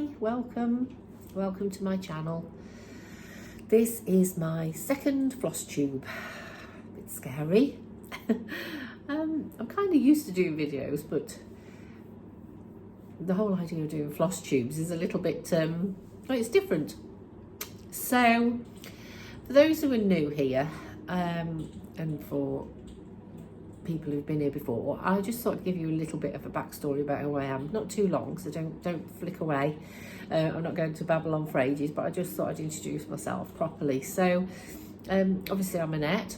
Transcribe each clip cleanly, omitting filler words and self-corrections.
Hi, welcome to my channel. This is my second floss tube. A bit scary. I'm kind of used to doing videos, but the whole idea of doing floss tubes is a little bit, well, it's different. So, for those who are new here, and for people who've been here before, I just thought I'd give you a little bit of a backstory about who I am. Not too long, so don't flick away. I'm not going to babble on for ages, but I just thought I'd introduce myself properly. So, obviously I'm Annette.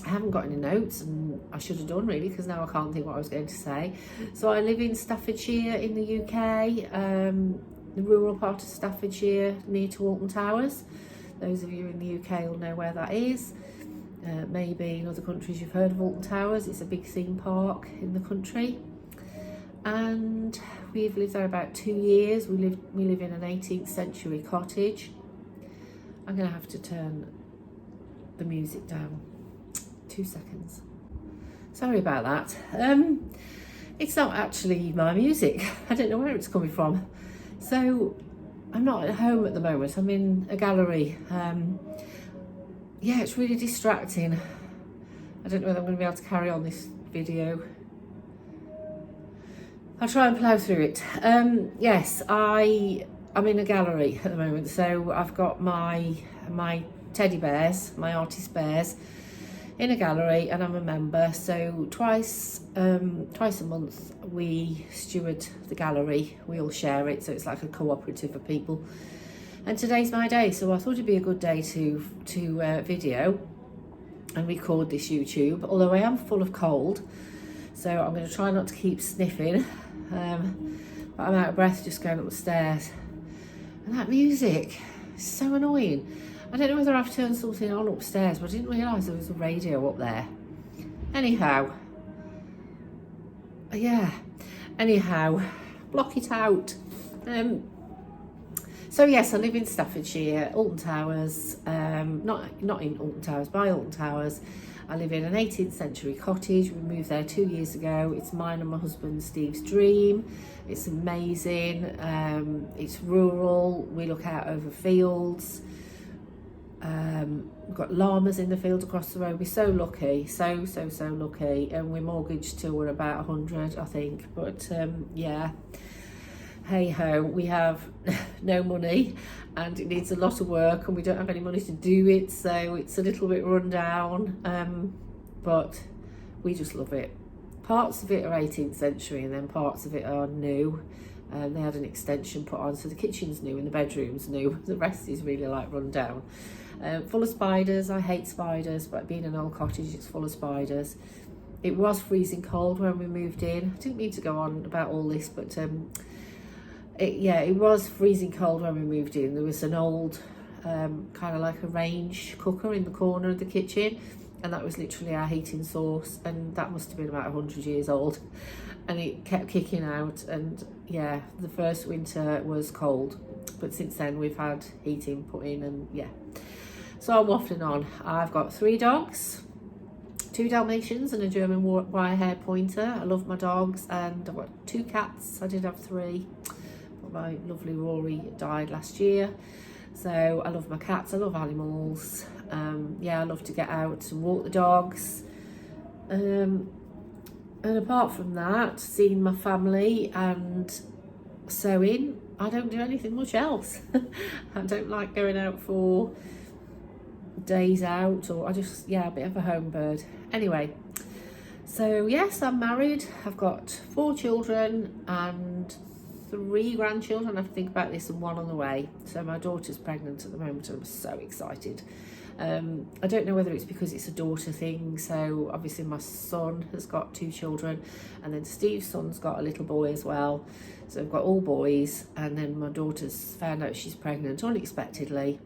I haven't got any notes, and I should have done really, because now I can't think what I was going to say. So I live in Staffordshire in the UK, the rural part of Staffordshire near to Alton Towers. Those of you in the UK will know where that is. Maybe in other countries you've heard of Alton Towers. It's a big theme park in the country, and we've lived there about 2 years. We live in an 18th century cottage. I'm going to have to turn the music down. 2 seconds. Sorry about that. It's not actually my music. I don't know where it's coming from. So I'm not at home at the moment. I'm in a gallery. Yeah, it's really distracting. I don't know whether I'm going to be able to carry on this video. I'll try and plough through it. Yes, I'm in a gallery at the moment. So I've got my teddy bears, my artist bears, in a gallery, and I'm a member. So twice a month we steward the gallery. We all share it, so it's like a cooperative of people. And today's my day, so I thought it'd be a good day to video and record this YouTube, although I am full of cold, so I'm going to try not to keep sniffing, but I'm out of breath just going up the stairs. And that music is so annoying. I don't know whether I've turned something on upstairs, but I didn't realise there was a radio up there. Anyhow, block it out. So yes, I live in Staffordshire, Alton Towers, not in Alton Towers, by Alton Towers. I live in an 18th century cottage. We moved there 2 years ago. It's mine and my husband Steve's dream. It's amazing. It's rural. We look out over fields. We've got llamas in the field across the road. We're so lucky, so lucky. And we're mortgaged till we're about 100, I think. But yeah. Hey ho, we have no money and it needs a lot of work, and we don't have any money to do it, so it's a little bit run down, but we just love it. Parts of it are 18th century and then parts of it are new. They had an extension put on, so the kitchen's new and the bedroom's new. The rest is really like run down. Full of spiders. I hate spiders, but being an old cottage, it's full of spiders. It was freezing cold when we moved in. I didn't mean to go on about all this, but it was freezing cold when we moved in. There was an old kind of like a range cooker in the corner of the kitchen, and that was literally our heating source, and that must have been about 100 years old, and it kept kicking out. And yeah, the first winter was cold, but since then we've had heating put in, and yeah. So I'm waffling on. I've got 3 dogs, 2 Dalmatians and a German wire-haired pointer. I love my dogs, and I've got 2 cats. I did have 3. My lovely Rory died last year, so I love my cats. I love animals. Yeah, I love to get out and walk the dogs, and apart from that, seeing my family and sewing, I don't do anything much else. I don't like going out for days out, or I just, yeah, a bit of a home bird. Anyway, so yes, I'm married. I've got 4 children and 3 grandchildren. I have to think about this, and 1 on the way. So my daughter's pregnant at the moment, and I'm so excited. I don't know whether it's because it's a daughter thing. So obviously my son has got 2 children, and then Steve's son's got a little boy as well. So I've got all boys, and then my daughter's found out she's pregnant unexpectedly.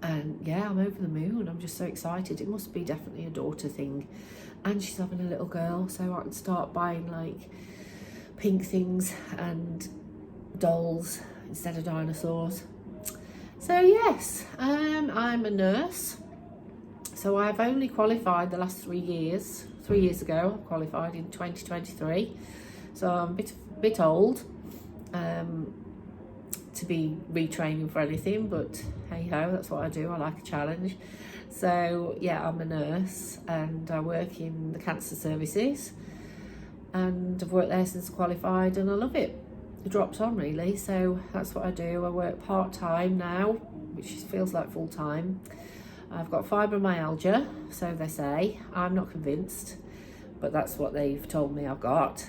And yeah, I'm over the moon. I'm just so excited. It must be definitely a daughter thing. And she's having a little girl, so I can start buying like pink things and dolls instead of dinosaurs. So yes, I'm a nurse. So I've only qualified the last 3 years. 3 years ago, I qualified in 2023. So I'm a bit old. to be retraining for anything, but hey ho, that's what I do. I like a challenge. So yeah, I'm a nurse and I work in the cancer services, and I've worked there since I qualified and I love it. It drops on really, so that's what I do. I work part-time now, which feels like full-time. I've got fibromyalgia, so they say. I'm not convinced, but that's what they've told me I've got.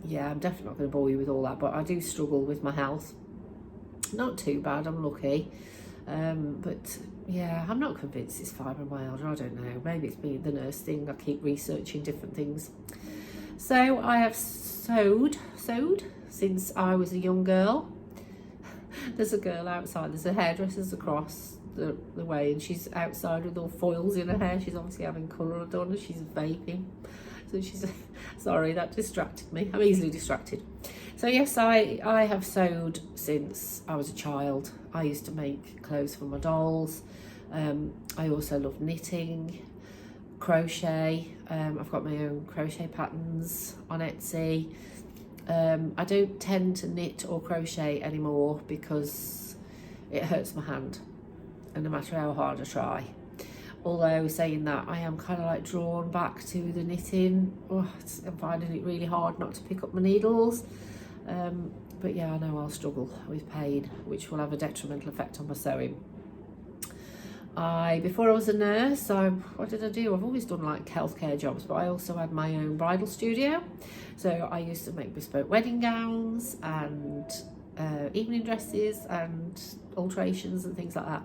Yeah, I'm definitely not going to bore you with all that, but I do struggle with my health. Not too bad, I'm lucky. But yeah, I'm not convinced it's fibromyalgia. I don't know. Maybe it's been the nurse thing. I keep researching different things. So I have sewed since I was a young girl. There's a girl outside. There's a hairdresser's across the way, and she's outside with all foils in her hair. She's obviously having colour done, and she's vaping. So she's, sorry, that distracted me. I'm easily distracted. So yes, I have sewed since I was a child. I used to make clothes for my dolls. I also love knitting, crochet. I've got my own crochet patterns on Etsy. I don't tend to knit or crochet anymore because it hurts my hand, and no matter how hard I try. Although saying that, I am kind of like drawn back to the knitting. I'm finding it really hard not to pick up my needles. But yeah, I know I'll struggle with pain, which will have a detrimental effect on my sewing. Before I was a nurse, what did I do? I've always done like healthcare jobs, but I also had my own bridal studio. So I used to make bespoke wedding gowns and evening dresses and alterations and things like that.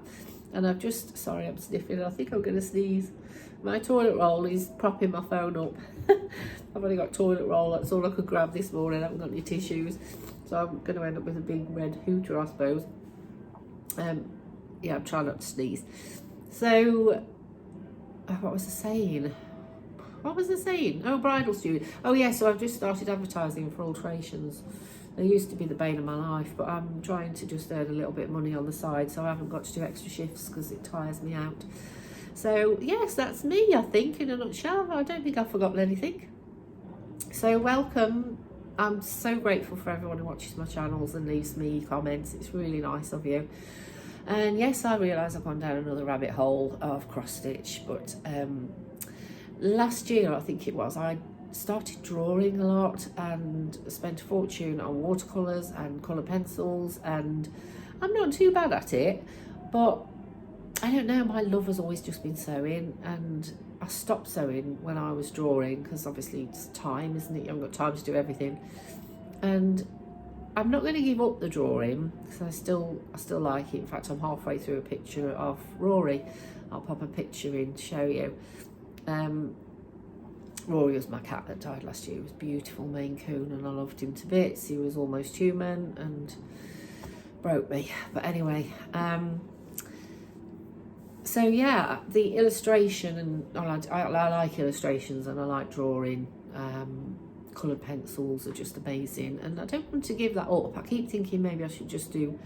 And I'm sniffing. I think I'm going to sneeze. My toilet roll is propping my phone up. I've only got toilet roll. That's all I could grab this morning. I haven't got any tissues. So I'm going to end up with a big red hooter, I suppose. Yeah, I'm trying not to sneeze. So, what was I saying? Oh, bridal studio. Oh yeah, so I've just started advertising for alterations. They used to be the bane of my life, but I'm trying to just earn a little bit of money on the side, so I haven't got to do extra shifts because it tires me out. So yes, that's me, I think, in a nutshell. I don't think I've forgotten anything. So welcome. I'm so grateful for everyone who watches my channels and leaves me comments. It's really nice of you. And yes, I realise I've gone down another rabbit hole of cross stitch, but last year I think it was, I started drawing a lot and spent a fortune on watercolours and coloured pencils, and I'm not too bad at it, but I don't know, my love has always just been sewing, and I stopped sewing when I was drawing because obviously it's time, isn't it? You haven't got time to do everything, and I'm not going to give up the drawing because I still like it. In fact, I'm halfway through a picture of Rory. I'll pop a picture in to show you. Rory was my cat that died last year. He was a beautiful Maine Coon and I loved him to bits. He was almost human and broke me. But anyway, so yeah, the illustration, and I like illustrations and I like drawing. Coloured pencils are just amazing, and I don't want to give that up. I keep thinking maybe I should just do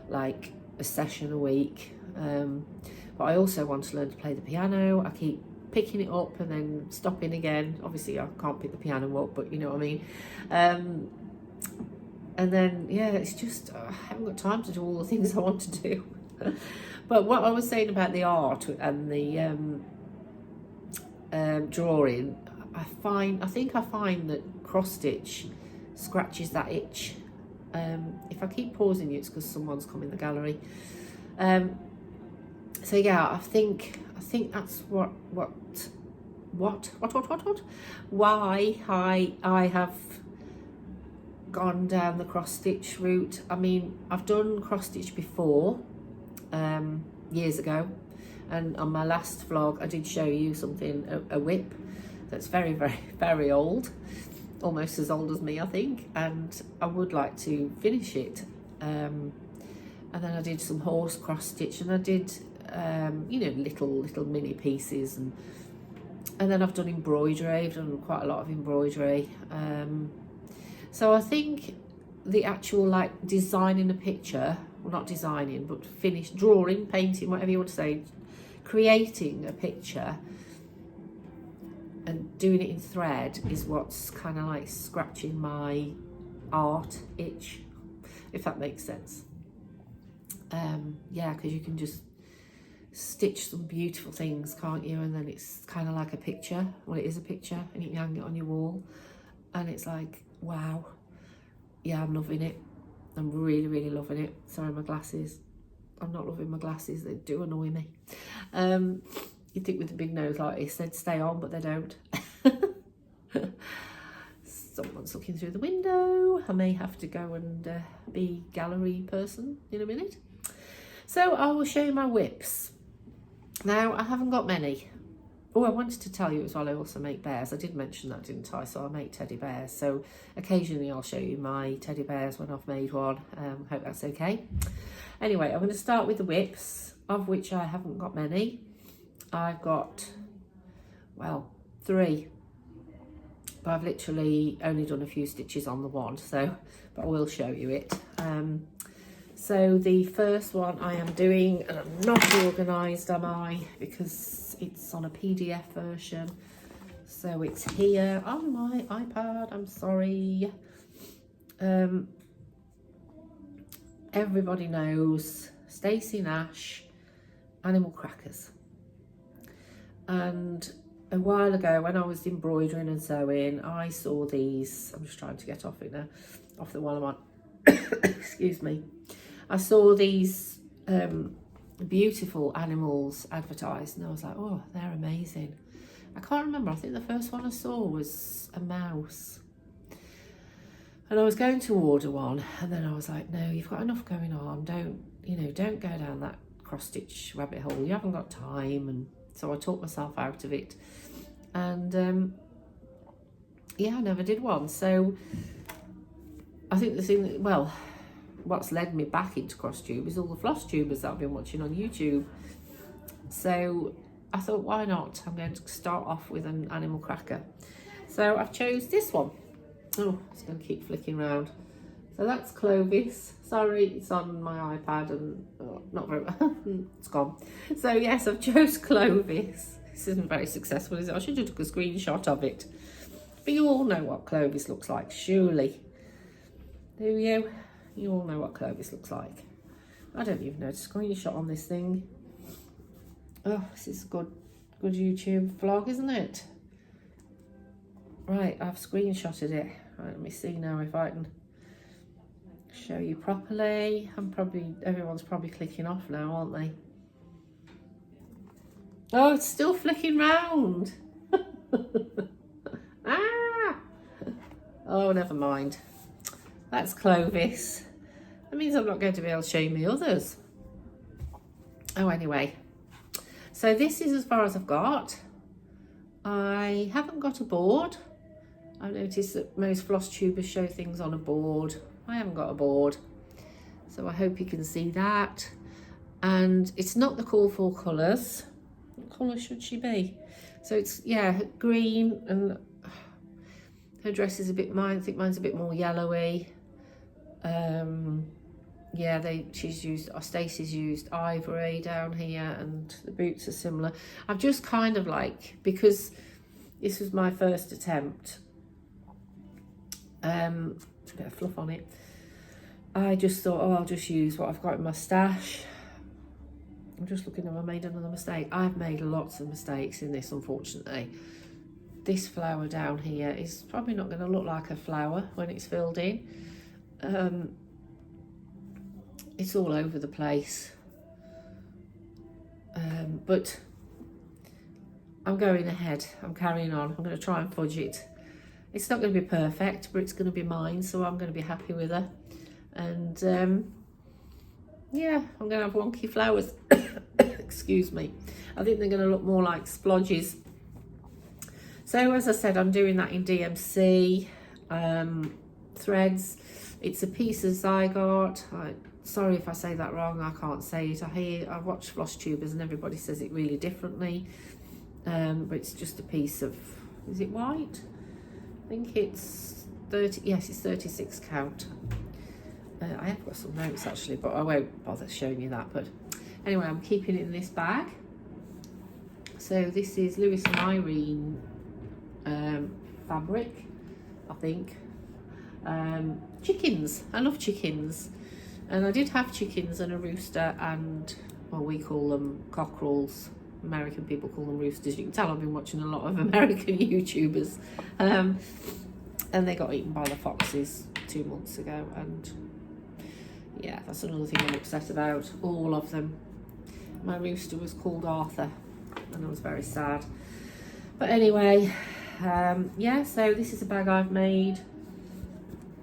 like a session a week, but I also want to learn to play the piano. I keep picking it up and then stopping again. Obviously I can't pick the piano up, but you know what I mean. And then yeah, it's just I haven't got time to do all the things I want to do. But what I was saying about the art and the drawing, I think I find that cross stitch scratches that itch. If I keep pausing you, it's because someone's come in the gallery. So yeah, I think that's why I have gone down the cross stitch route. I mean, I've done cross stitch before, years ago, and on my last vlog I did show you something, a WIP that's very, very, very old, almost as old as me, I think, and I would like to finish it. And then I did some horse cross stitch, and I did you know, little mini pieces, and then I've done embroidery. I've done quite a lot of embroidery. So I think the actual like designing a picture, well, not designing, but finished drawing, painting, whatever you want to say, creating a picture and doing it in thread is what's kind of like scratching my art itch. if that makes sense. Yeah, because you can just stitch some beautiful things, can't you? And then it's kind of like a picture. Well, it is a picture, and you can hang it on your wall, and it's like, wow. Yeah, I'm loving it. I'm really, really loving it. Sorry, my glasses. I'm not loving my glasses. They do annoy me. You'd think with a big nose like this, they'd stay on, but they don't. Someone's looking through the window. I may have to go and be gallery person in a minute. So I will show you my WIPS. Now, I haven't got many. Oh, I wanted to tell you as well, I also make bears. I did mention that, didn't I? So I make teddy bears. So occasionally I'll show you my teddy bears when I've made one. Hope that's okay. Anyway, I'm going to start with the WIPS, of which I haven't got many. I've got, well, 3. But I've literally only done a few stitches on the one, so, but I will show you it. So the first one I am doing, and I'm not organised, am I? Because it's on a PDF version. So it's here on my iPad, I'm sorry. Everybody knows Stacey Nash, Animal Crackers. And a while ago when I was embroidering and sewing, I saw these, I'm just trying to get off it now, off the one I'm on, excuse me. I saw these beautiful animals advertised, and I was like, oh, they're amazing. I can't remember, I think the first one I saw was a mouse. And I was going to order one, and then I was like, no, you've got enough going on, don't go down that cross-stitch rabbit hole, you haven't got time. And so I talked myself out of it. And yeah, I never did one. So I think the thing that, well, what's led me back into cross tube is all the floss tubers that I've been watching on YouTube. So I thought, why not? I'm going to start off with an animal cracker. So I've chose this one. Oh, it's going to keep flicking around. So that's Clovis. Sorry, it's on my iPad and not very well. It's gone. So yes, I've chose Clovis. This isn't very successful, is it? I should have took a screenshot of it. But you all know what Clovis looks like, surely. Do you? You all know what Clovis looks like. I don't even know to screenshot on this thing. Oh, this is a good YouTube vlog, isn't it? Right, I've screenshotted it. Right, let me see now if I can show you properly. Everyone's probably clicking off now, aren't they? Oh, it's still flicking round. Ah! Oh, never mind. That's Clovis. That means I'm not going to be able to show you my others. Oh, anyway. So this is as far as I've got. I haven't got a board. I've noticed that most floss tubers show things on a board. I haven't got a board. So I hope you can see that. And it's not the call for colours. What colour should she be? So it's, yeah, green, and her dress is a bit, I think mine's a bit more yellowy. Yeah, Stacey's used ivory down here, and the boots are similar. I've just kind of like, because this was my first attempt, a bit of fluff on it, I just thought, oh, I'll just use what I've got in my stash. I'm just looking if I made another mistake. I've made lots of mistakes in this, unfortunately. This flower down here is probably not going to look like a flower when it's filled in. It's all over the place. But I'm going ahead. I'm carrying on. I'm going to try and fudge it. It's not going to be perfect, but it's going to be mine, so I'm going to be happy with her. And yeah, I'm going to have wonky flowers. Excuse me. I think they're going to look more like splodges. So as I said, I'm doing that in DMC threads. It's a piece of Zygarde. Sorry if I say that wrong, I can't say it. I watch floss tubers and everybody says it really differently. But it's just a piece of, is it white? I think it's 30, yes, it's 36 count. I have got some notes actually, but I won't bother showing you that. But anyway, I'm keeping it in this bag. So this is Lewis and Irene fabric, I think. Chickens, I love chickens. And I did have chickens and a rooster and, well, we call them cockerels. American people call them roosters. You can tell I've been watching a lot of American YouTubers. And they got eaten by the foxes 2 months ago. And yeah, that's another thing I'm upset about. All of them. My rooster was called Arthur and I was very sad. But anyway, yeah, so this is a bag I've made.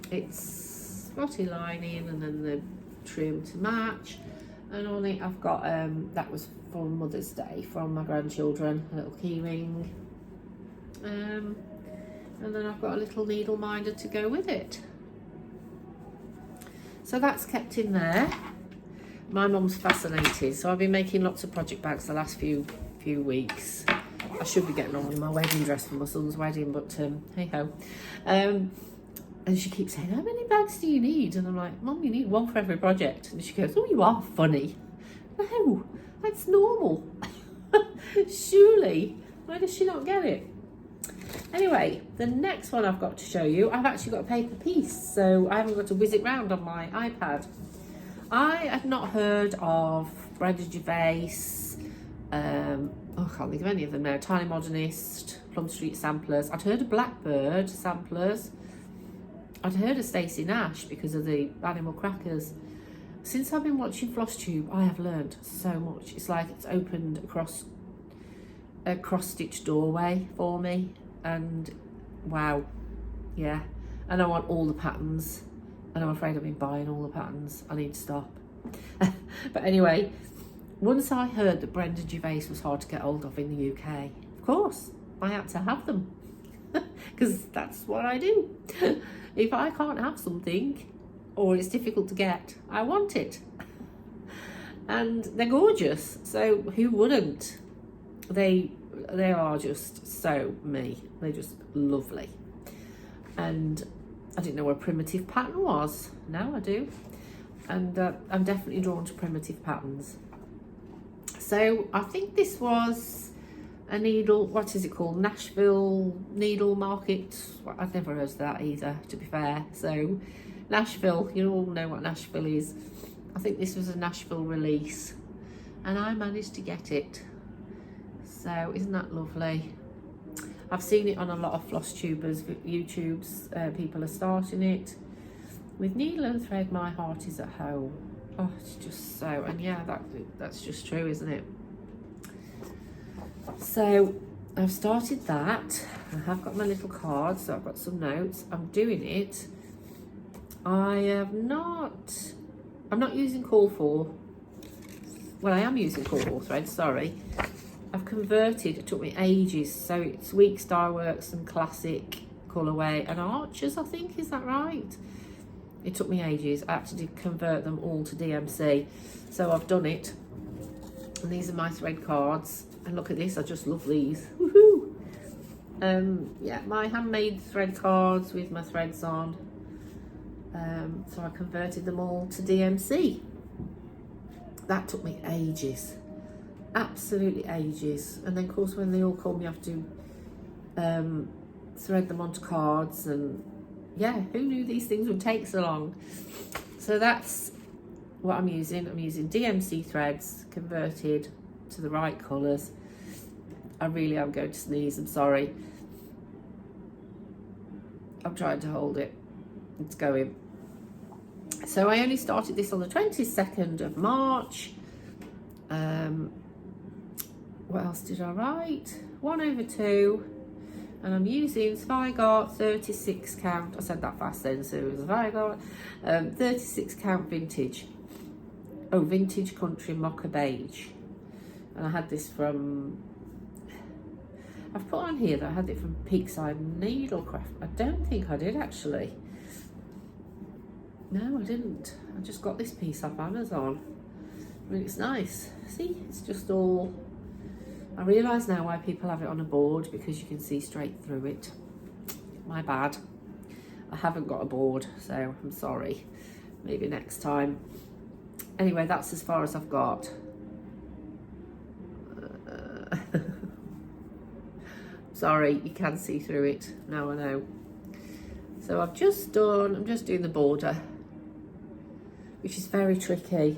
It's spotty lining and then the trim to match. And on it I've got, that was for Mother's Day from my grandchildren, a little key ring. And then I've got a little needle minder to go with it. So that's kept in there. My mum's fascinated, so I've been making lots of project bags the last few weeks. I should be getting on with my wedding dress for my son's wedding, but hey ho. And she keeps saying, how many bags do you need? And I'm like, Mum, you need one for every project. And she goes, oh, you are funny. No, that's normal. Surely. Why does she not get it? Anyway, the next one I've got to show you, I've actually got a paper piece, so I haven't got to whiz it round on my iPad. I had not heard of Brenda Gervais, I can't think of any of them now, Tiny Modernist, Plum Street Samplers. I'd heard of Blackbird Samplers. I'd heard of Stacey Nash because of the animal crackers. Since I've been watching FlossTube, I have learned so much. It's like it's opened a cross-stitch doorway for me, and wow, yeah. And I want all the patterns, and I'm afraid I've been buying all the patterns. I need to stop. But anyway, once I heard that Brenda Gervais was hard to get hold of in the UK, of course, I had to have them. Because that's what I do. If I can't have something, or it's difficult to get, I want it. And they're gorgeous, so who wouldn't? They are just so me. They're just lovely. And I didn't know what a primitive pattern was. Now I do. And I'm definitely drawn to primitive patterns. So I think this was a needle, what is it called? Nashville Needle Market. Well, I've never heard of that either, to be fair. So Nashville, you all know what Nashville is. I think this was a Nashville release and I managed to get it. So isn't that lovely? I've seen it on a lot of FlossTubers, YouTubes. People are starting it. With needle and thread, my heart is at home. Oh, it's just so, and yeah, that's just true, isn't it? So I've started that. I have got my little cards, so I've got some notes. I'm doing it. I'm not using call for. Well, I am using call for thread, sorry. I've converted, it took me ages. So it's Weeks Dye Works and Classic Colourway and Archers, I think, is that right? It took me ages. I had to convert them all to DMC. So I've done it. And these are my thread cards. And look at this, I just love these. Woohoo! Yeah, my handmade thread cards with my threads on. So I converted them all to DMC. That took me ages. Absolutely ages. And then of course when they all come, you have to thread them onto cards, and yeah, who knew these things would take so long? So that's what I'm using. I'm using DMC threads converted to the right colours. I really am going to sneeze, I'm sorry. I'm trying to hold it. It's going. So I only started this on the 22nd of March. What else did I write? 1/2. And I'm using Zweigart 36 count. I said that fast then, so it was Zweigart. 36 count vintage. Oh, vintage country mocha beige. And I had this from, I've put on here that I had it from Peakside Needlecraft. I don't think I did actually. No, I didn't. I just got this piece off Amazon. I mean, it's nice. See, it's just all, I realise now why people have it on a board, because you can see straight through it. My bad. I haven't got a board, so I'm sorry. Maybe next time. Anyway, that's as far as I've got. Sorry, you can see through it. Now I know. So I'm just doing the border. which is very tricky.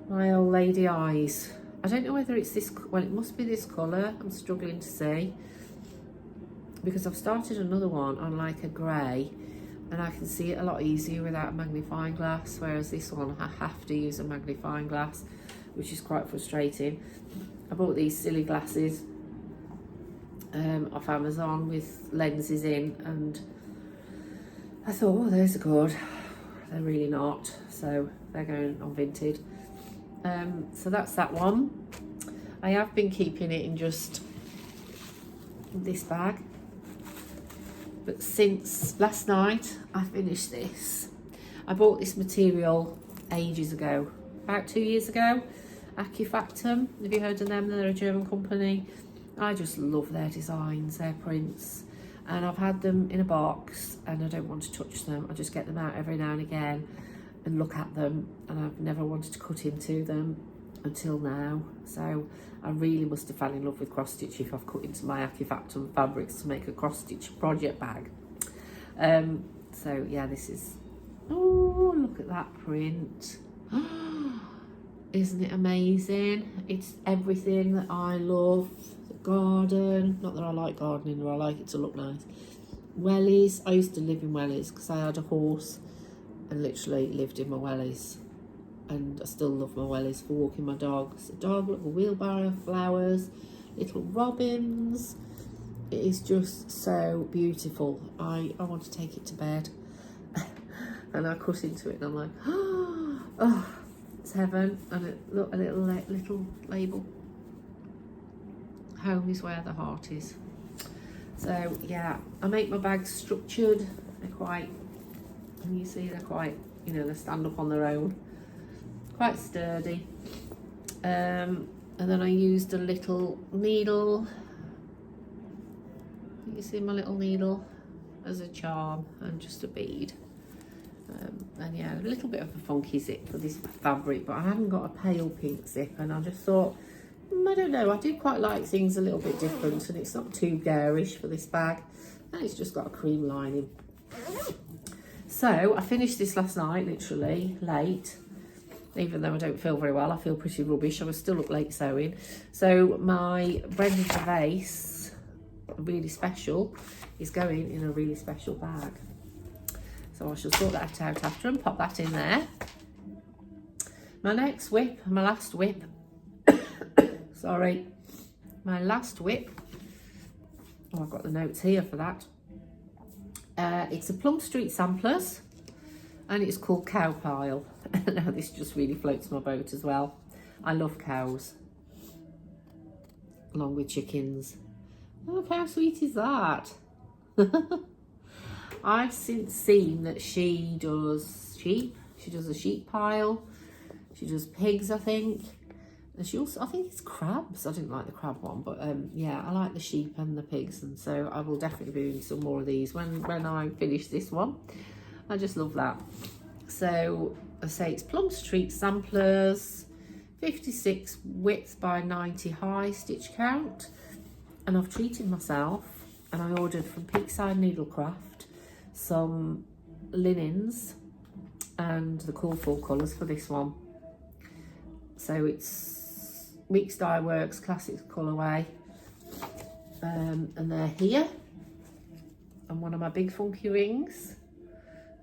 My old lady eyes. I don't know whether it's this, well, it must be this colour. I'm struggling to see, because I've started another one on like a grey, and I can see it a lot easier without a magnifying glass, whereas this one I have to use a magnifying glass, which is quite frustrating. I bought these silly glasses off Amazon with lenses in, and I thought, oh, those are good. They're really not, so they're going on Vinted. So that's that one. I have been keeping it in just this bag, but since last night I finished this. I bought this material ages ago, about 2 years ago. Acufactum, have you heard of them? They're a German company. I just love their designs, their prints, and I've had them in a box and I don't want to touch them. I just get them out every now and again and look at them, and I've never wanted to cut into them until now. So I really must have fallen in love with cross stitch if I've cut into my Acufactum fabrics to make a cross stitch project bag. So yeah, this is, oh, look at that print. Isn't it amazing? It's everything that I love. The garden, not that I like gardening, or I like it to look nice. Wellies, I used to live in wellies because I had a horse and literally lived in my wellies. And I still love my wellies for walking my dogs. A dog, little wheelbarrow, flowers, little robins. It is just so beautiful. I want to take it to bed. And I cut into it and I'm like, oh, it's heaven. And look, a little label. Home is where the heart is. So yeah, I make my bags structured. They're quite, and you see they're quite, you know, they stand up on their own. Quite sturdy. And then I used a little needle. You see my little needle as a charm, and just a bead. And yeah, a little bit of a funky zip for this fabric, but I haven't got a pale pink zip, and I just thought, I don't know, I do quite like things a little bit different, and it's not too garish for this bag, and it's just got a cream lining. So I finished this last night, literally late, even though I don't feel very well. I feel pretty rubbish. I was still up late sewing. So my Brendan vase, really special, is going in a really special bag. So I shall sort that out after and pop that in there. My next WIP, my last WIP, sorry, my last WIP, oh, I've got the notes here for that. It's a Plum Street Samplers, and it's called Cow Pile. Now this just really floats my boat as well. I love cows, along with chickens. Look how sweet is that? I've since seen that she does sheep. She does a sheep pile. She does pigs, I think. And she also, I think it's crabs. I didn't like the crab one, but yeah, I like the sheep and the pigs. And so I will definitely be doing some more of these when I finish this one. I just love that. So I say it's Plum Street Samplers, 56 width by 90 high stitch count. And I've treated myself, and I ordered from Peakside Needlecraft some linens and the cool fall colours for this one. So it's Weeks Dye Works Classic colourway, and they're here, and one of my big funky rings.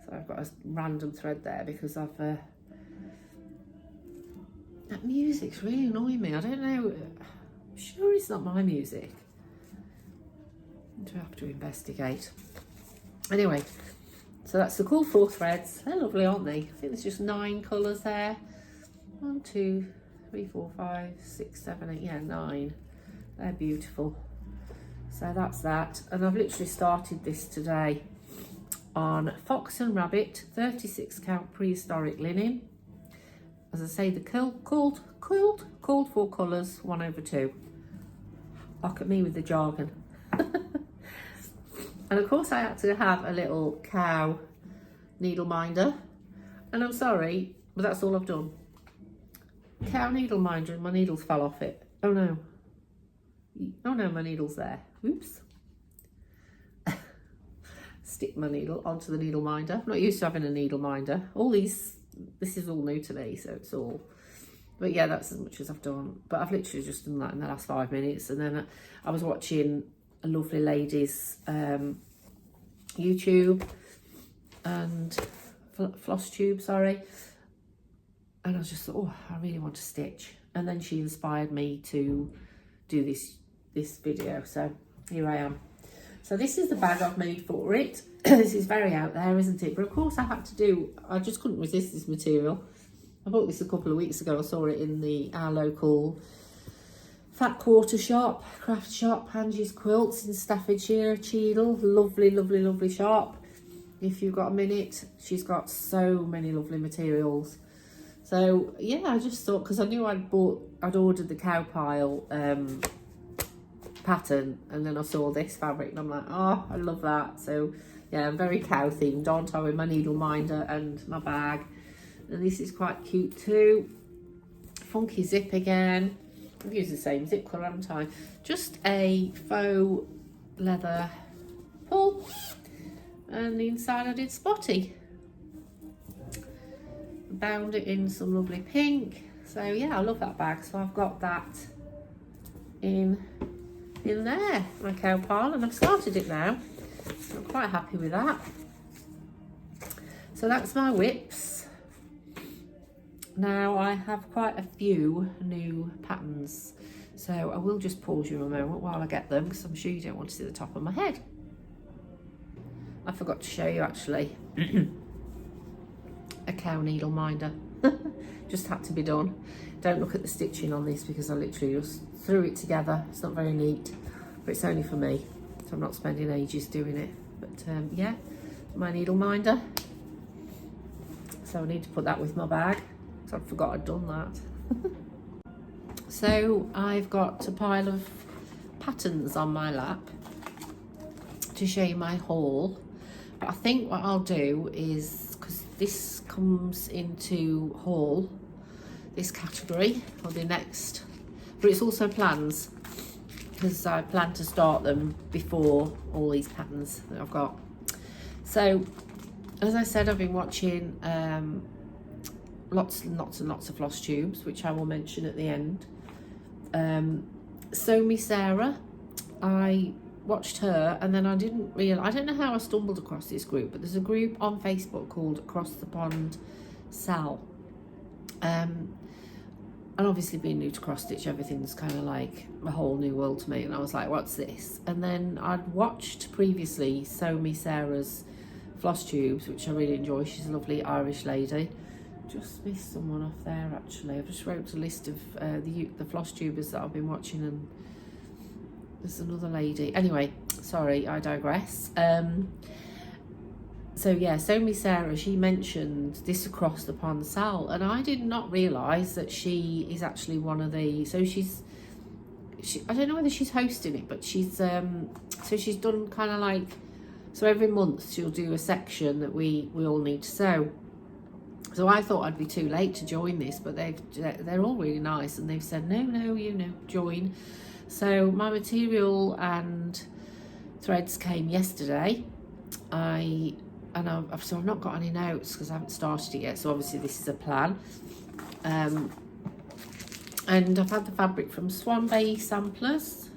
So I've got a random thread there because I've that music's really annoying me. I don't know, I'm sure it's not my music. I have to investigate. Anyway, so that's the cool 4 threads. They're lovely, aren't they? I think there's just 9 colours there. 1, 2, 3, 4, 5, 6, 7, 8, yeah, 9. They're beautiful. So that's that. And I've literally started this today on Fox and Rabbit 36 count prehistoric linen. As I say, the called 4 colours, 1/2. Look at me with the jargon. And of course I had to have a little cow needle minder, and I'm sorry, but that's all I've done. Cow needle minder, and my needles fell off it. Oh no, my needle's there. Oops. Stick my needle onto the needle minder. I'm not used to having a needle minder. All these this is all new to me, so it's all, but yeah, that's as much as I've done. But I've literally just done that in the last 5 minutes. And then I was watching a lovely lady's YouTube and floss tube, sorry, and I just thought, oh, I really want to stitch. And then she inspired me to do this video, so here I am. So this is the bag I've made for it. This is very out there, isn't it? But of course I just couldn't resist this material. I bought this a couple of weeks ago. I saw it in our local Fat Quarter shop, craft shop, Angie's Quilts in Staffordshire, Cheadle. Lovely, lovely, lovely shop. If you've got a minute, she's got so many lovely materials. So yeah, I just thought, because I knew I'd ordered the cow pile pattern, and then I saw this fabric and I'm like, oh, I love that. So yeah, I'm very cow themed, aren't I, with my needle minder and my bag. And this is quite cute too. Funky zip again. I've used the same zip colour, haven't I? Just a faux leather pull, and the inside I did spotty. Bound it in some lovely pink. So yeah, I love that bag. So I've got that in there, my cow pile, and I've started it now. So I'm quite happy with that. So that's my WIPS. Now I have quite a few new patterns, so I will just pause you a moment while I get them, because I'm sure you don't want to see the top of my head. I forgot to show you actually. A cow needle minder. Just had to be done. Don't look at the stitching on this, because I literally just threw it together. It's not very neat, but it's only for me, so I'm not spending ages doing it. But yeah, my needle minder. So I need to put that with my bag, so I forgot I'd done that. So I've got a pile of patterns on my lap to show you my haul. But I think what I'll do is, because this comes into haul, this category, or the next, but it's also plans, because I plan to start them before all these patterns that I've got. So as I said, I've been watching lots and lots of floss tubes, which I will mention at the end. Sew Me Sarah, I watched her, and then I didn't realize, I don't know how I stumbled across this group, but there's a group on Facebook called Across the Pond Sal. And obviously being new to cross stitch, everything's kind of like a whole new world to me, and I was like, what's this? And then I'd watched previously Sew Me Sarah's floss tubes, which I really enjoy. She's a lovely Irish lady. Just missed someone off there actually. I've just wrote a list of the floss tubers that I've been watching, and there's another lady. Anyway, sorry, I digress. So yeah, Sew Me Sarah, she mentioned this Across the Pond Sal, and I did not realise that she is actually one of the, so I don't know whether she's hosting it, but she's so she's done kind of like, so every month she'll do a section that we all need to sew. So I thought I'd be too late to join this, but they're all really nice, and they've said no, you know, join. So my material and threads came yesterday. So I've not got any notes because I haven't started it yet, so obviously this is a plan. And I've had the fabric from Swan Bay Fabrics.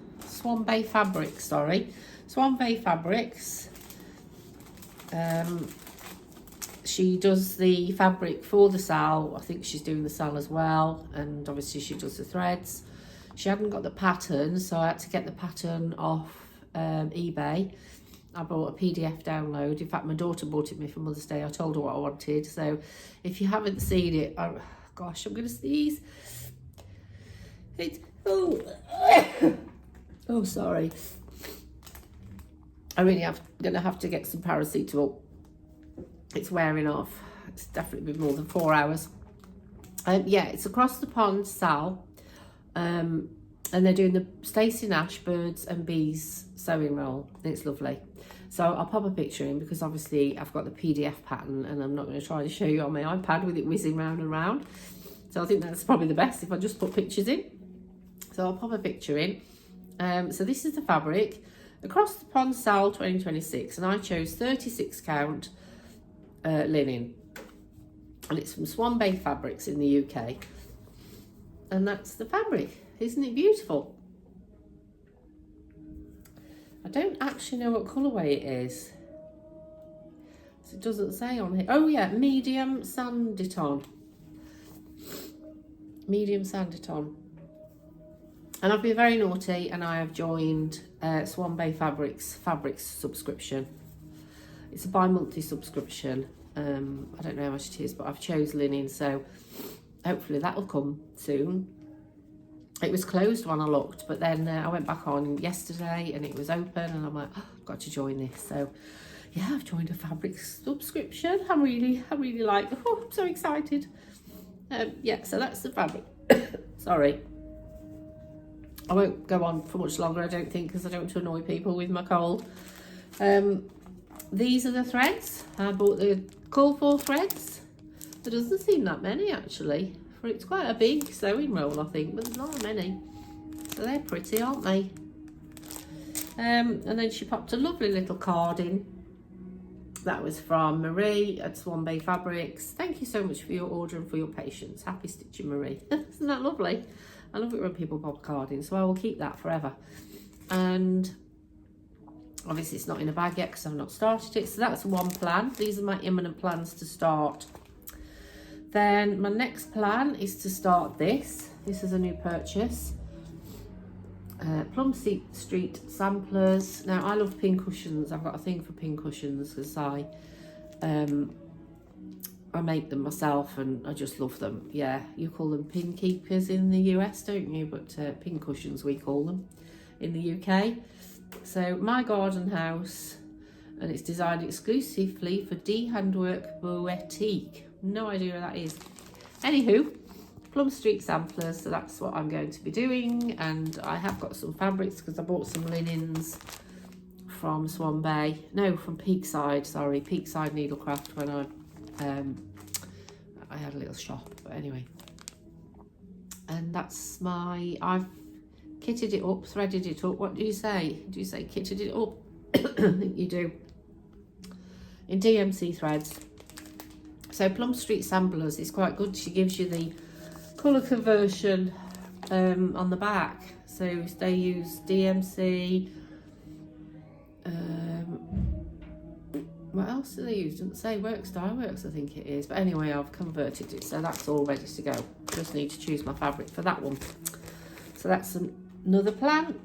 She does the fabric for the sal. I think she's doing the sal as well, and obviously she does the threads. She hadn't got the pattern, so I had to get the pattern off eBay. I bought a PDF download. In fact, my daughter bought it me for Mother's Day. I told her what I wanted. So if you haven't seen it, oh gosh, I'm going to sneeze. Oh, sorry. I really am going to have to get some paracetamol. It's wearing off. It's definitely been more than 4 hours. Yeah, it's Across the Pond Sal. And they're doing the Stacey Nash Birds and Bees sewing roll. It's lovely. So I'll pop a picture in, because obviously I've got the PDF pattern and I'm not going to try to show you on my iPad with it whizzing round and round. So I think that's probably the best if I just put pictures in. So I'll pop a picture in. So this is the fabric, Across the Pond Sal 2026, and I chose 36 count linen. and it's from Swan Bay Fabrics in the UK. And that's the fabric. Isn't it beautiful? I don't actually know what colourway it is. So it doesn't say on here. Oh yeah, medium Sanditon. Medium Sanditon. And I've been very naughty and I have joined Swan Bay Fabrics subscription. It's a bi-monthly subscription. I don't know how much it is, but I've chose linen, so hopefully that'll come soon. It was closed when I looked, but then I went back on yesterday and it was open, and I'm like, oh, I've got to join this. So yeah, I've joined a fabric subscription. I really like, oh, I'm so excited. Yeah, so that's the fabric. Sorry. I won't go on for much longer, I don't think, because I don't want to annoy people with my cold. These are the threads. I bought the call for threads. There doesn't seem that many actually. It's quite a big sewing roll, I think, but there's not that many. So they're pretty, aren't they? And then she popped a lovely little card in. That was from Marie at Swan Bay Fabrics. Thank you so much for your order and for your patience. Happy stitching, Marie. Isn't that lovely? I love it when people pop a card in, so I will keep that forever. And obviously it's not in a bag yet because I've not started it. So that's one plan. These are my imminent plans to start. Then my next plan is to start this. This is a new purchase. Plum Street samplers. Now I love pin cushions. I've got a thing for pin cushions because I make them myself and I just love them. Yeah, you call them pin keepers in the US, don't you? But pin cushions we call them in the UK. So my garden house, and it's designed exclusively for D Handwork Boutique. No idea where that is. Anywho, Plum Street samplers, so that's what I'm going to be doing. And I have got some fabrics because I bought some linens from Swan Bay. No, from Peakside, sorry, Peakside Needlecraft when I had a little shop, but anyway. And that's I've kitted it up, threaded it up. What do you say? Do you say kitted it up? I think you do. In DMC threads. So Plum Street Samplers is quite good. She gives you the colour conversion on the back. So they use DMC. What else do they use? Doesn't say. Works, Dyeworks, I think it is. But anyway, I've converted it, so that's all ready to go. Just need to choose my fabric for that one. So that's another plan.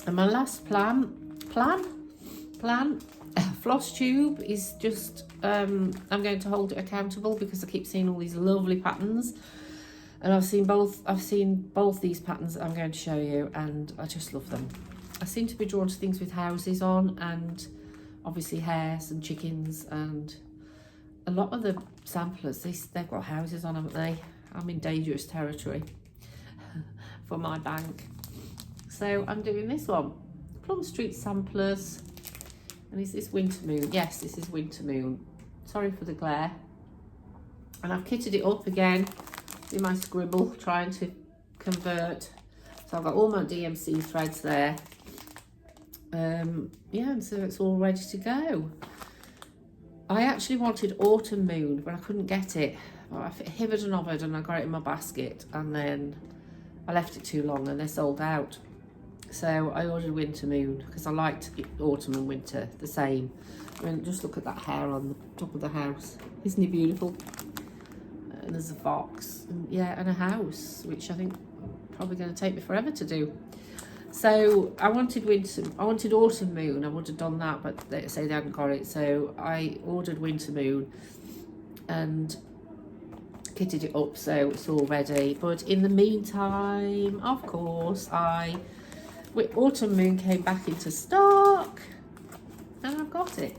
And my last plan, Floss Tube is just, I'm going to hold it accountable because I keep seeing all these lovely patterns. And I've seen both these patterns that I'm going to show you, and I just love them. I seem to be drawn to things with houses on, and obviously hares and chickens, and a lot of the samplers, they've got houses on, haven't they? I'm in dangerous territory for my bank. So I'm doing this one, Plum Street samplers. And is this Winter Moon? Yes, this is Winter Moon. Sorry for the glare. And I've kitted it up again in my scribble, trying to convert. So I've got all my DMC threads there. Yeah, and so it's all ready to go. I actually wanted Autumn Moon, but I couldn't get it. I hivered and hovered and I got it in my basket, and then I left it too long and they're sold out. So I ordered Winter Moon because I liked autumn and winter the same. I mean, just look at that hair on the top of the house. Isn't he beautiful? And there's a fox, and yeah, and a house, which I think probably going to take me forever to do. So I wanted Autumn Moon. I would have done that, but they say they hadn't got it. So I ordered Winter Moon and kitted it up so it's all ready. But in the meantime, of course, Autumn Moon came back into stock and I've got it.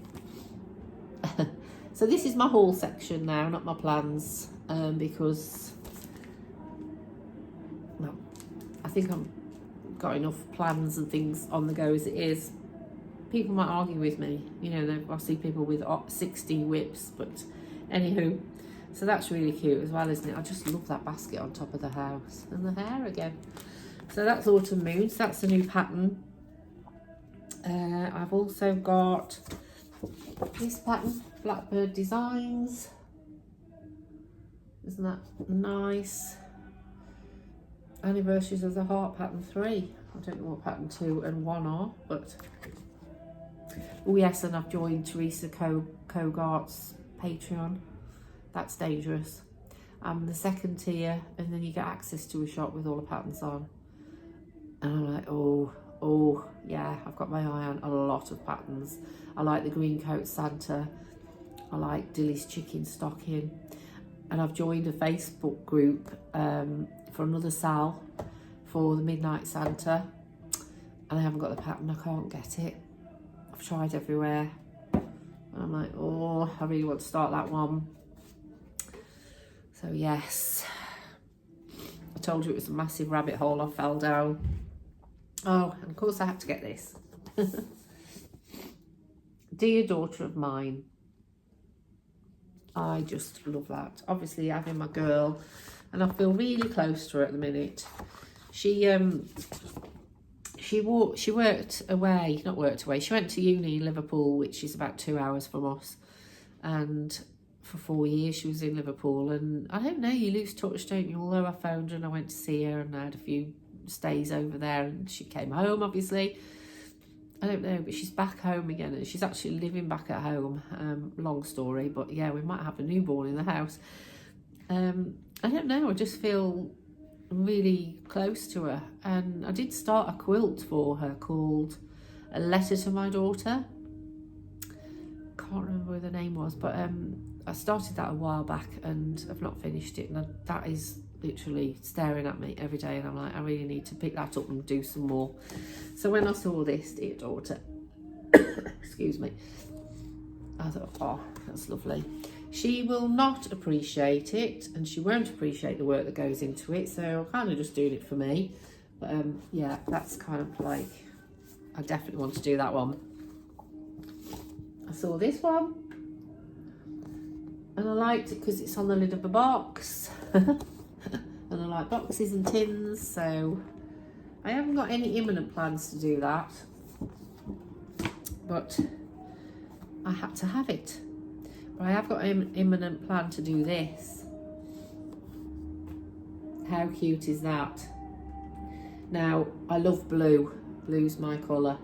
So this is my haul section now, not my plans, because, well, I think I've got enough plans and things on the go as it is. People might argue with me, you know, I see people with 60 WIPS, but anywho, so that's really cute as well, isn't it? I just love that basket on top of the house, and the hair again. So that's Autumn Moon, so that's a new pattern. I've also got this pattern, Blackbird Designs. Isn't that nice? Anniversaries of the Heart pattern 3. I don't know what pattern 2 and 1 are, but oh yes, and I've joined Teresa Kogart's Patreon. That's dangerous. The second tier, and then you get access to a shop with all the patterns on. And I'm like, oh yeah, I've got my eye on a lot of patterns. I like the green coat Santa. I like Dilly's chicken stocking. And I've joined a Facebook group for another Sal for the Midnight Santa. And I haven't got the pattern, I can't get it. I've tried everywhere. And I'm like, oh, I really want to start that one. So yes, I told you it was a massive rabbit hole I fell down. Oh, and of course I had to get this. Dear daughter of mine. I just love that. Obviously having my girl, and I feel really close to her at the minute. She worked away, not worked away, she went to uni in Liverpool, which is about 2 hours from us. And for 4 years she was in Liverpool, and I don't know, you lose touch, don't you? Although I phoned her and I went to see her and I had a few stays over there, and she came home obviously. I don't know, but she's back home again, and she's actually living back at home. Long story, but yeah, we might have a newborn in the house. I don't know, I just feel really close to her. And I did start a quilt for her called A Letter to My Daughter. Can't remember what the name was, but I started that a while back and I've not finished it, and that is literally staring at me every day, and I'm like, I really need to pick that up and do some more. So when I saw this, dear daughter, excuse me, I thought, oh, that's lovely. She will not appreciate it, and she won't appreciate the work that goes into it, so I'm kind of just doing it for me. But yeah, that's kind of like, I definitely want to do that one. I saw this one and I liked it because it's on the lid of a box. And I like boxes and tins, so I haven't got any imminent plans to do that, but I had to have it. But I have got an imminent plan to do this. How cute is that? Now, I love blue. Blue's my colour.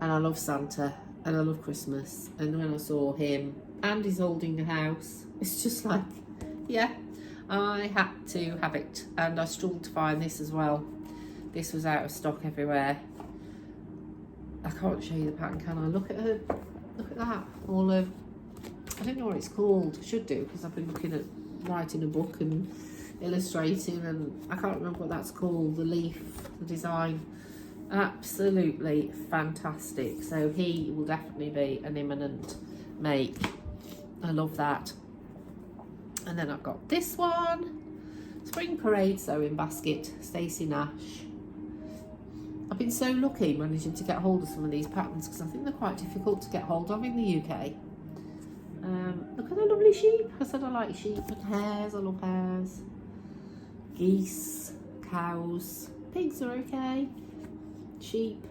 And I love Santa. And I love Christmas. And when I saw him, and he's holding a house, it's just like, yeah, I had to have it. And I struggled to find this as well. This was out of stock everywhere. I can't show you the pattern, can I? Look at her. Look at that. All of, I don't know what it's called. I should do, because I've been looking at writing a book and illustrating, and I can't remember what that's called. The leaf, the design. Absolutely fantastic. So he will definitely be an imminent make. I love that. And then I've got this one, Spring Parade Sewing Basket, Stacey Nash. I've been so lucky managing to get hold of some of these patterns, because I think they're quite difficult to get hold of in the UK. Look at the lovely sheep. I said I like sheep, and hares. I love hares. Geese, cows, pigs are okay. Sheep.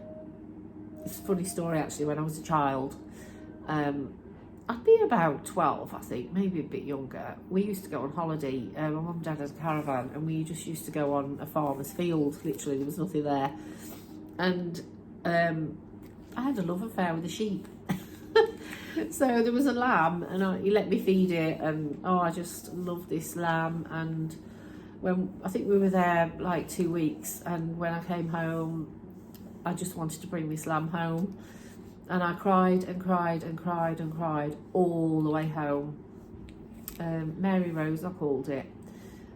It's a funny story actually. When I was a child, I'd be about 12, I think, maybe a bit younger. We used to go on holiday. My mum and dad had a caravan, and we just used to go on a farmer's field. Literally, there was nothing there. And I had a love affair with the sheep. So there was a lamb, and he let me feed it, and oh, I just loved this lamb. And when I think we were there like 2 weeks, and when I came home, I just wanted to bring this lamb home. And I cried and cried and cried and cried all the way home. Mary Rose, I called it.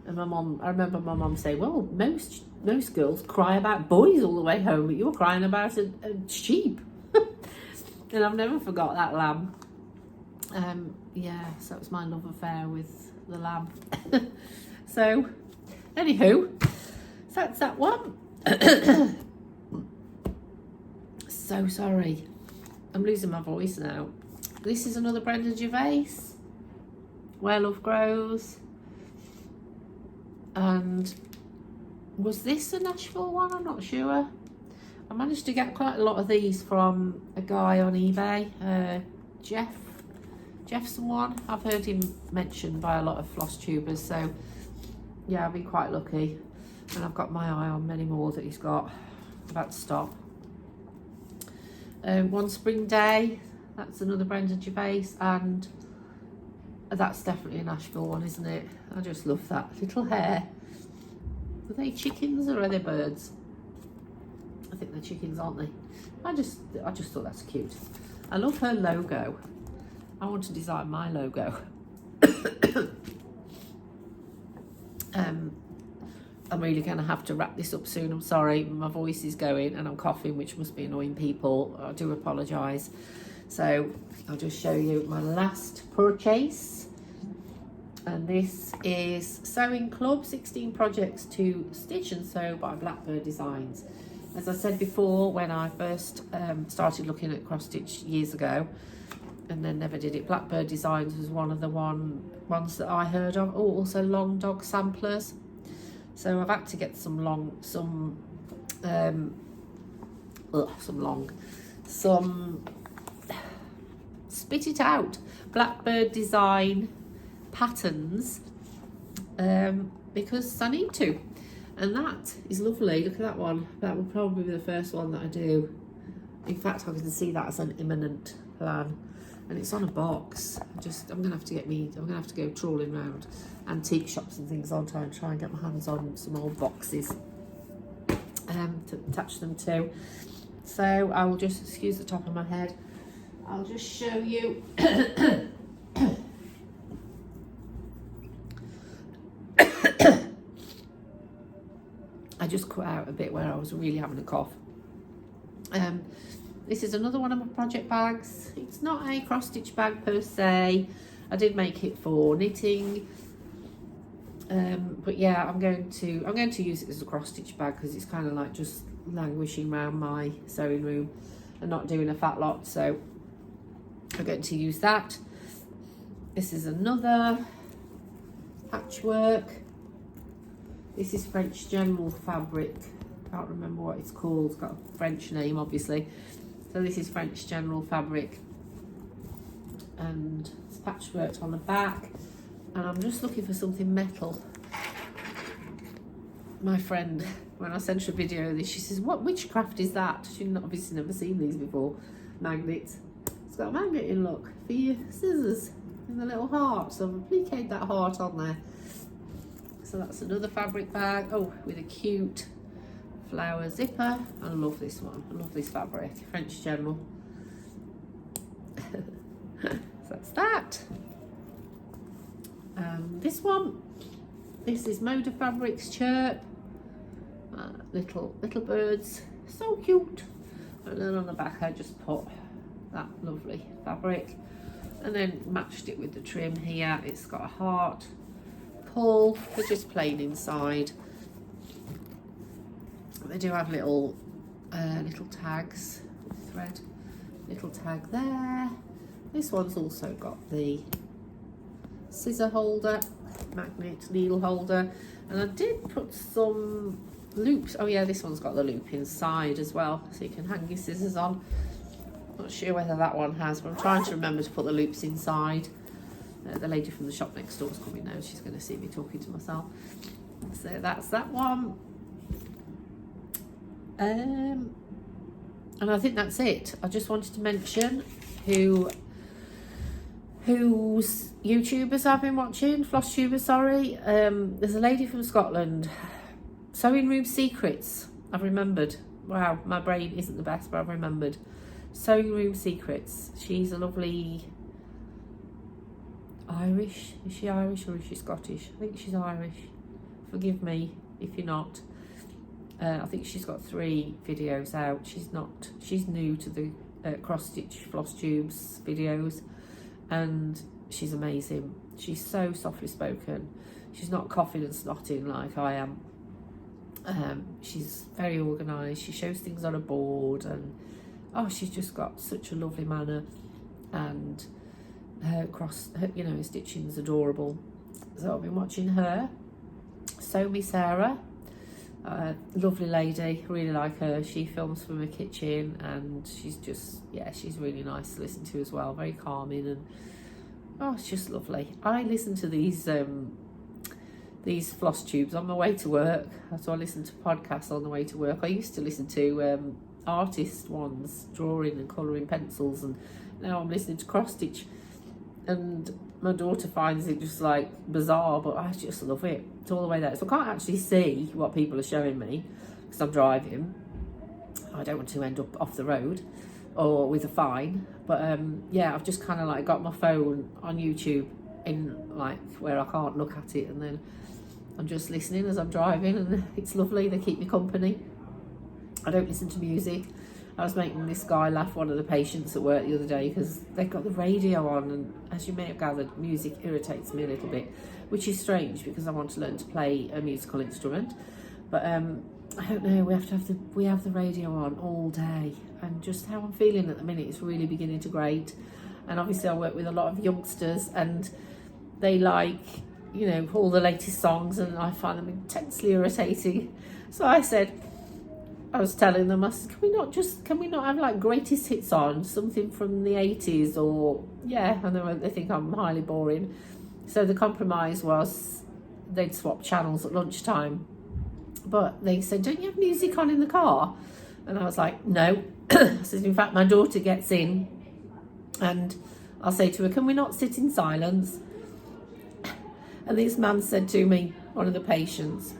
And my mum, I remember my mum saying, well, most girls cry about boys all the way home, but you're crying about a sheep. And I've never forgot that lamb. Yeah, so it was my love affair with the lamb. So, anywho, so that's that one. So sorry. I'm losing my voice now. This is another Brenda Gervais, Where Love Grows. And was this a Nashville one? I'm not sure. I managed to get quite a lot of these from a guy on eBay, Jeff Jeff's someone I've heard him mentioned by a lot of floss tubers, so yeah, I've been quite lucky, and I've got my eye on many more that he's got. I'm about to stop. One Spring Day, that's another Brenda Gervais, and that's definitely a Nashville one, isn't it? I just love that little hair. Are they chickens or are they birds? I think they're chickens, aren't they? I just thought that's cute. I love her logo. I want to design my logo. I'm really going to have to wrap this up soon. I'm sorry, my voice is going and I'm coughing, which must be annoying people. I do apologise. So I'll just show you my last purchase. And this is Sewing Club, 16 projects to stitch and sew by Blackbird Designs. As I said before, when I first started looking at cross stitch years ago, and then never did it, Blackbird Designs was one of the ones that I heard of. Oh, also Long Dog samplers. So I've had to get some spit it out Blackbird Design patterns, because I need to. And that is lovely. Look at that one. That will probably be the first one that I do. In fact, I can see that as an imminent plan. And it's on a box. I'm gonna have to go trawling around antique shops and things, aren't I, and try and get my hands on some old boxes to attach them to. So I will just, excuse the top of my head, I'll just show you. I just cut out a bit where I was really having a cough. This is another one of my project bags. It's not a cross stitch bag per se. I did make it for knitting, but yeah, I'm going to use it as a cross stitch bag because it's kind of like just languishing around my sewing room and not doing a fat lot. So I'm going to use that. This is another patchwork. This is French General fabric. Can't remember what it's called. It's got a French name, obviously. So this is French General fabric, and it's patchworked on the back. And I'm just looking for something metal. My friend, when I sent her a video of this, she says, "What witchcraft is that?" She'd obviously never seen these before. Magnets. It's got a magnet in, look, for your scissors and the little heart. So I've appliqued that heart on there. So that's another fabric bag. Oh, with a cute flower zipper. I love this one. I love this fabric. French General. So that's that. This one. This is Moda Fabrics Chirp. Little birds. So cute. And then on the back I just put that lovely fabric. And then matched it with the trim here. It's got a heart. Pull. They're just plain inside. They do have little tags, thread, little tag there. This one's also got the scissor holder, magnet needle holder, and I did put some loops. Oh yeah, this one's got the loop inside as well, so you can hang your scissors on. Not sure whether that one has, but I'm trying to remember to put the loops inside. The lady from the shop next door is coming now. She's going to see me talking to myself. So that's that one. And I think that's it. I just wanted to mention whose YouTubers I've been watching, floss tubers, sorry. There's a lady from Scotland, Sewing Room Secrets. I've remembered. Wow, my brain isn't the best, but I've remembered. Sewing Room Secrets. She's a lovely Irish. Is she Irish or is she Scottish? I think she's Irish. Forgive me if you're not. I think she's got 3 videos out. She's new to the cross stitch floss tubes videos, and she's amazing. She's so softly spoken. She's not coughing and snotting like I am. She's very organised. She shows things on a board, and oh, she's just got such a lovely manner, and her stitching's adorable. So I've been watching her. Sew Me Sarah. Lovely lady, really like her. She films from her kitchen, and she's just, yeah, she's really nice to listen to as well. Very calming, and Oh, it's just lovely. I listen to these floss tubes on my way to work. So I listen to podcasts on the way to work. I used to listen to artist ones, drawing and colouring pencils, and now I'm listening to cross stitch. And my daughter finds it just like bizarre, but I just love it. It's all the way there. So I can't actually see what people are showing me because I'm driving. I don't want to end up off the road or with a fine. But yeah, I've just kind of like got my phone on YouTube in like where I can't look at it, and then I'm just listening as I'm driving, and it's lovely. They keep me company. I don't listen to music. I was making this guy laugh, one of the patients at work the other day, because they've got the radio on, and as you may have gathered, music irritates me a little bit, which is strange because I want to learn to play a musical instrument. But I don't know, we have the radio on all day, and just how I'm feeling at the minute is really beginning to grate. And obviously I work with a lot of youngsters, and they like, you know, all the latest songs, and I find them intensely irritating. So I was telling them, I said, can we not have like greatest hits on, something from the 80s, or yeah, and they think I'm highly boring. So the compromise was they'd swap channels at lunchtime, but they said, don't you have music on in the car? And I was like, no. I said, in fact, my daughter gets in and I'll say to her, can we not sit in silence? And this man said to me, one of the patients,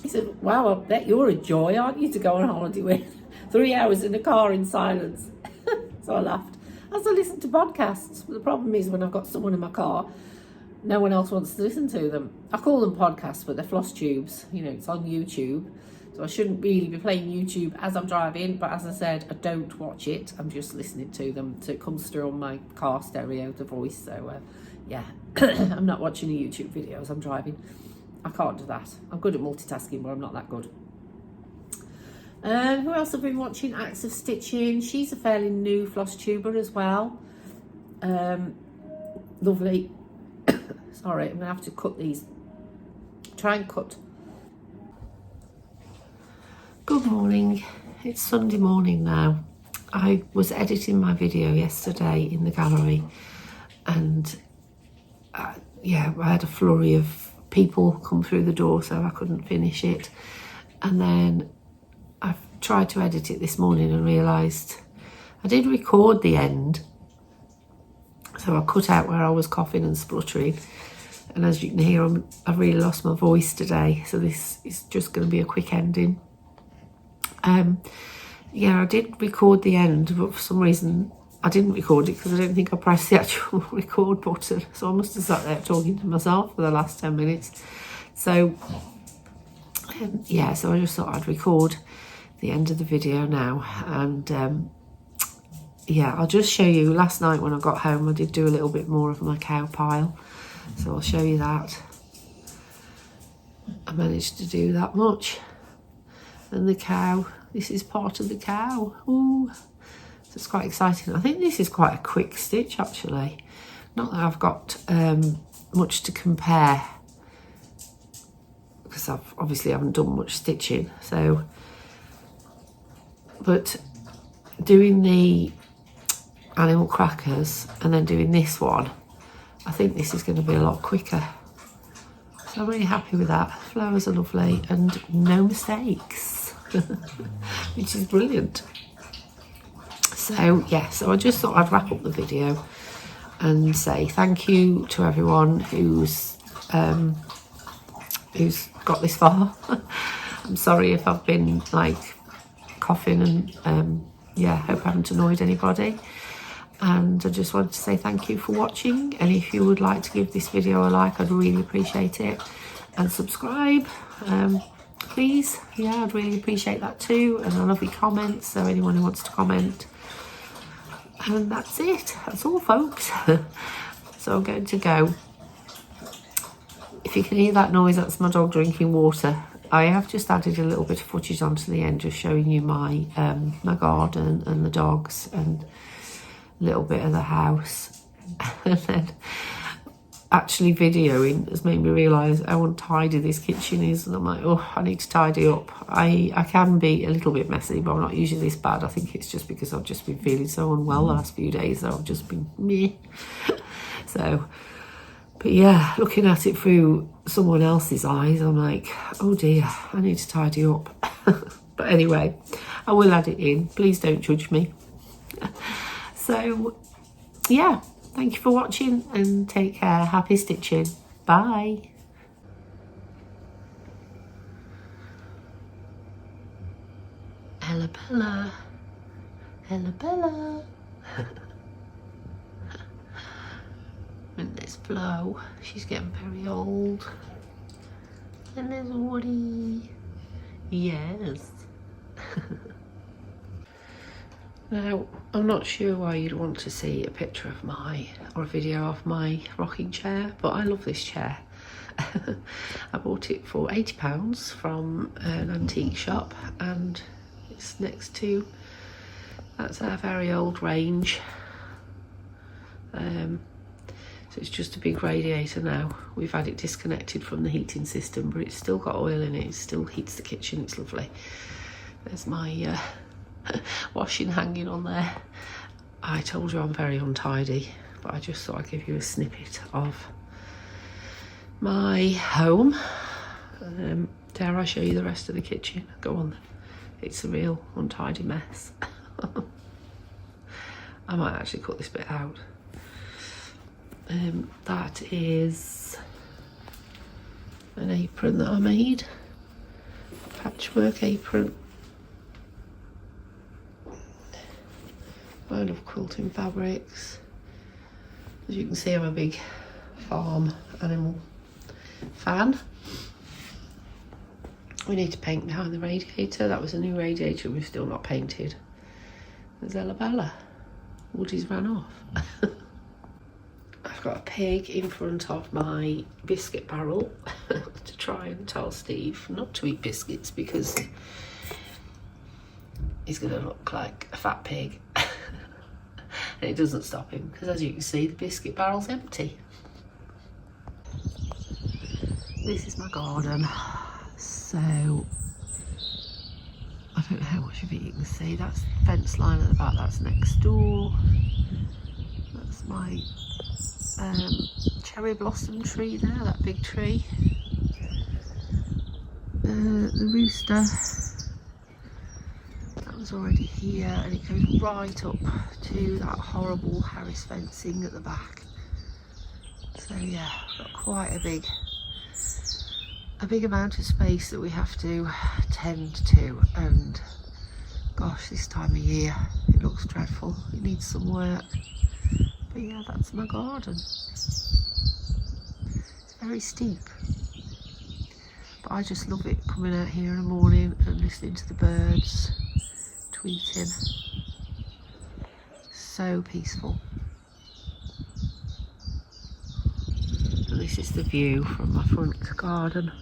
he said, wow, I bet you're a joy, aren't you, to go on holiday with? 3 hours in a car in silence. So I laughed. As I listen to podcasts, but the problem is when I've got someone in my car, no one else wants to listen to them. I call them podcasts, but they're floss tubes. You know, it's on YouTube. So I shouldn't really be playing YouTube as I'm driving, but as I said, I don't watch it. I'm just listening to them. So it comes through on my car stereo, the voice. So yeah, I'm not watching a YouTube video as I'm driving. I can't do that. I'm good at multitasking, but I'm not that good. Who else have been watching? Acts of Stitching. She's a fairly new floss tuber as well. Lovely. Sorry, I'm going to have to cut these. Try and cut. Good morning. It's Sunday morning now. I was editing my video yesterday in the gallery, and yeah, I had a flurry of people come through the door, so I couldn't finish it. And then I've tried to edit it this morning and realised I did record the end, so I cut out where I was coughing and spluttering. And as you can hear, I've really lost my voice today, so this is just going to be a quick ending. Yeah, I did record the end, but for some reason I didn't record it because I don't think I pressed the actual record button. So I must have sat there talking to myself for the last 10 minutes. So yeah, so I just thought I'd record the end of the video now. And yeah, I'll just show you. Last night when I got home, I did do a little bit more of my cow pile. So I'll show you that. I managed to do that much. And the cow, this is part of the cow. Ooh. So it's quite exciting. I think this is quite a quick stitch actually. Not that I've got much to compare, because I've obviously haven't done much stitching. So, but doing the animal crackers and then doing this one, I think this is going to be a lot quicker. So I'm really happy with that. Flowers are lovely and no mistakes, which is brilliant. So yeah, so I just thought I'd wrap up the video and say thank you to everyone who's got this far. I'm sorry if I've been like coughing and yeah, hope I haven't annoyed anybody. And I just wanted to say thank you for watching, and if you would like to give this video a like, I'd really appreciate it, and subscribe, please. Yeah, I'd really appreciate that too, and I love your comments, so anyone who wants to comment. And that's it, that's all folks. So I'm going to go. If you can hear that noise, that's my dog drinking water. I have just added a little bit of footage onto the end, just showing you my my garden and the dogs and a little bit of the house. And then actually videoing has made me realise how untidy this kitchen is, and I'm like, oh, I need to tidy up. I can be a little bit messy, but I'm not usually this bad. I think it's just because I've just been feeling so unwell the last few days, so I've just been meh. So, but yeah, looking at it through someone else's eyes, I'm like, oh dear, I need to tidy up. But anyway, I will add it in. Please don't judge me. So, yeah, thank you for watching and take care. Happy stitching. Bye. Ella Bella. Ella Bella. And there's Flo. She's getting very old. And there's Woody. Yes. Now, I'm not sure why you'd want to see a picture of or a video of my rocking chair, but I love this chair. I bought it for £80 from an antique shop, and it's next to, that's our very old range. So it's just a big radiator now. We've had it disconnected from the heating system, but it's still got oil in it. It still heats the kitchen. It's lovely. There's my washing hanging on there. I told you I'm very untidy, but I just thought I'd give you a snippet of my home. Dare I show you the rest of the kitchen? Go on then. It's a real untidy mess. I might actually cut this bit out. That is an apron that I made, patchwork apron. I love quilting fabrics. As you can see, I'm a big farm animal fan. We need to paint behind the radiator. That was a new radiator we've still not painted. There's Ella Bella. Woody's ran off. I've got a pig in front of my biscuit barrel to try and tell Steve not to eat biscuits because he's going to look like a fat pig. And it doesn't stop him because, as you can see, the biscuit barrel's empty. This is my garden. So I don't know how much of it you can see. That's the fence line at the back, that's next door. That's my cherry blossom tree there, that big tree. The rooster, that was already here, and it goes right up to that horrible Harris fencing at the back. So yeah, got quite a big amount of space that we have to tend to, and gosh, this time of year it looks dreadful. It needs some work. But yeah, that's my garden. It's very steep, but I just love it coming out here in the morning and listening to the birds tweeting. So peaceful. And this is the view from my front garden.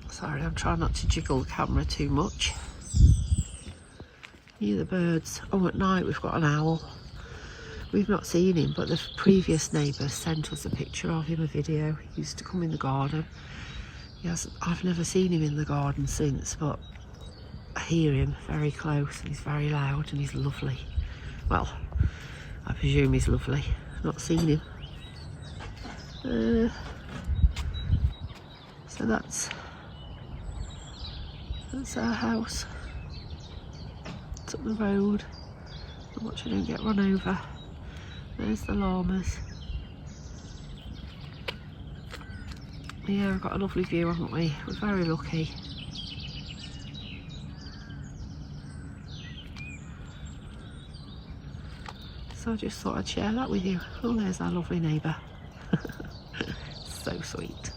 Sorry, I'm trying not to jiggle the camera too much. Hear the birds. Oh, at night we've got an owl. We've not seen him, but the previous neighbour sent us a picture of him, a video. He used to come in the garden. I've never seen him in the garden since, but I hear him very close, and he's very loud, and he's lovely. Well, I presume he's lovely. Not seen him. So that's our house. It's up the road. I watch I don't get run over. There's the llamas. Yeah, we've got a lovely view, haven't we? We're very lucky. So I just thought I'd share that with you. Oh, there's our lovely neighbour. So sweet.